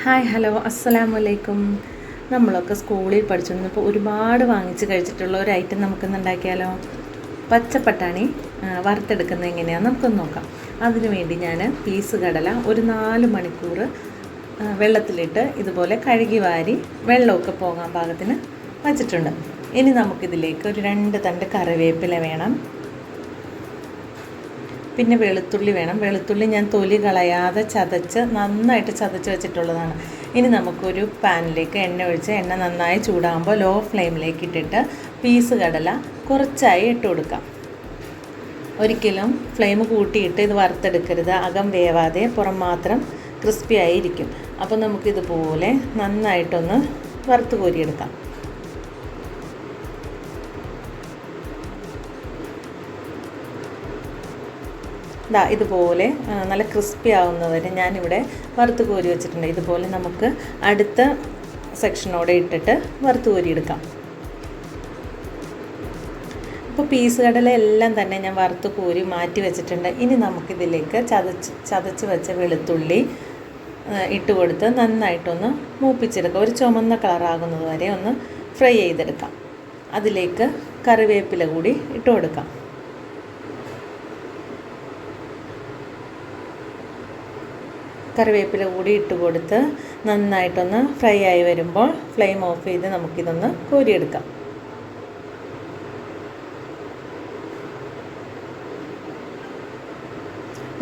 Hi hello അസ്സലാമു അലൈക്കും. നമ്മളൊക്കെ സ്കൂളിൽ പഠിച്ചുകൊണ്ടിരുന്നപ്പോൾ ഒരുപാട് വാങ്ങിച്ച് കഴിച്ചിട്ടുള്ള ഒരു ഐറ്റം നമുക്കിന്ന് ഉണ്ടാക്കിയാലോ? പച്ചപ്പട്ടാണി വറുത്തെടുക്കുന്നത് എങ്ങനെയാണെന്ന് നമുക്കൊന്ന് നോക്കാം. അതിനു വേണ്ടി ഞാൻ പീസ് കടല ഒരു 4 മണിക്കൂർ വെള്ളത്തിലിട്ട് ഇതുപോലെ കഴുകി വാരി വെള്ളമൊക്കെ പോകാൻ പാകത്തിന് വച്ചിട്ടുണ്ട്. ഇനി നമുക്കിതിലേക്ക് ഒരു 2 തണ്ട് കറിവേപ്പില വേണം. പിന്നെ വെളുത്തുള്ളി വേണം. വെളുത്തുള്ളി ഞാൻ തൊലി കളയാതെ നന്നായിട്ട് ചതച്ച് വെച്ചിട്ടുള്ളതാണ്. ഇനി നമുക്കൊരു പാനിലേക്ക് എണ്ണ ഒഴിച്ച് എണ്ണ നന്നായി ചൂടാകുമ്പോൾ ലോ ഫ്ലെയിമിലേക്ക് ഇട്ടിട്ട് പീസ് കടല കുറച്ചായി ഇട്ട് കൊടുക്കാം. ഒരിക്കലും ഫ്ലെയിം കൂട്ടിയിട്ട് ഇത് വറുത്തെടുക്കരുത്. അകം വേവാതെ പുറം മാത്രം ക്രിസ്പി ആയിരിക്കും. അപ്പോൾ നമുക്കിതുപോലെ നന്നായിട്ടൊന്ന് വറുത്ത് കോരിയെടുക്കാം. ഇതുപോലെ നല്ല ക്രിസ്പി ആവുന്നവരെ ഞാനിവിടെ വറുത്ത് കോരി വെച്ചിട്ടുണ്ട്. ഇതുപോലെ നമുക്ക് അടുത്ത സെക്ഷനോടെ ഇട്ടിട്ട് വറുത്ത് കോരിയെടുക്കാം. ഇപ്പോൾ പീസ് കടല എല്ലാം തന്നെ ഞാൻ വറുത്ത് കോരി മാറ്റി വെച്ചിട്ടുണ്ട്. ഇനി നമുക്കിതിലേക്ക് ചതച്ച് വെച്ച വെളുത്തുള്ളി ഇട്ട് കൊടുത്ത് നന്നായിട്ടൊന്ന് മൂപ്പിച്ചെടുക്കാം. ഒരു ചുമന്ന കളറാകുന്നത് വരെ ഒന്ന് ഫ്രൈ ചെയ്തെടുക്കാം. അതിലേക്ക് കറിവേപ്പില കൂടി ഇട്ട് കൊടുക്കാം. കറിവേപ്പില കൂടി ഇട്ട് കൊടുത്ത് നന്നായിട്ടൊന്ന് ഫ്രൈ ആയി വരുമ്പോൾ ഫ്ലെയിം ഓഫ് ചെയ്ത് നമുക്കിതൊന്ന് കോരിയെടുക്കാം.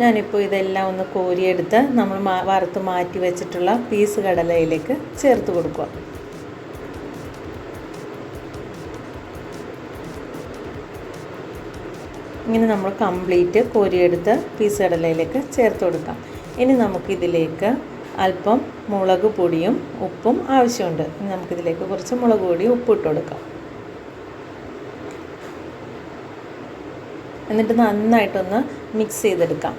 ഞാനിപ്പോൾ ഇതെല്ലാം ഒന്ന് കോരിയെടുത്ത് നമ്മൾ വറുത്ത് മാറ്റി വെച്ചിട്ടുള്ള പീസ് കടലയിലേക്ക് ചേർത്ത് കൊടുക്കുക. ഇങ്ങനെ നമ്മൾ കംപ്ലീറ്റ് കോരിയെടുത്ത് പീസ് കടലയിലേക്ക് ചേർത്ത് കൊടുക്കാം. ഇനി നമുക്കിതിലേക്ക് അല്പം മുളക് പൊടിയും ഉപ്പും ആവശ്യമുണ്ട്. നമുക്കിതിലേക്ക് കുറച്ച് മുളക് പൊടിയും ഉപ്പും ഇട്ട് കൊടുക്കാം. എന്നിട്ട് നന്നായിട്ടൊന്ന് മിക്സ് ചെയ്തെടുക്കാം.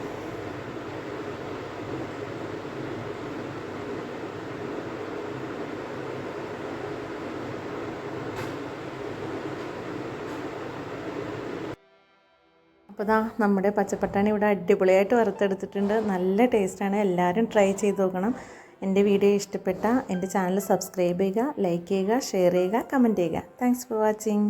അപ്പോൾ നമ്മുടെ പച്ചപ്പട്ടാണി ഇവിടെ അടിപൊളിയായിട്ട് വറുത്തെടുത്തിട്ടുണ്ട്. നല്ല ടേസ്റ്റാണ്. എല്ലാവരും ട്രൈ ചെയ്ത് നോക്കണം. എൻ്റെ വീഡിയോ ഇഷ്ടപ്പെട്ട എൻ്റെ ചാനൽ സബ്സ്ക്രൈബ് ചെയ്യുക, ലൈക്ക് ചെയ്യുക, ഷെയർ ചെയ്യുക, കമൻറ്റ് ചെയ്യുക. Thanks for watching.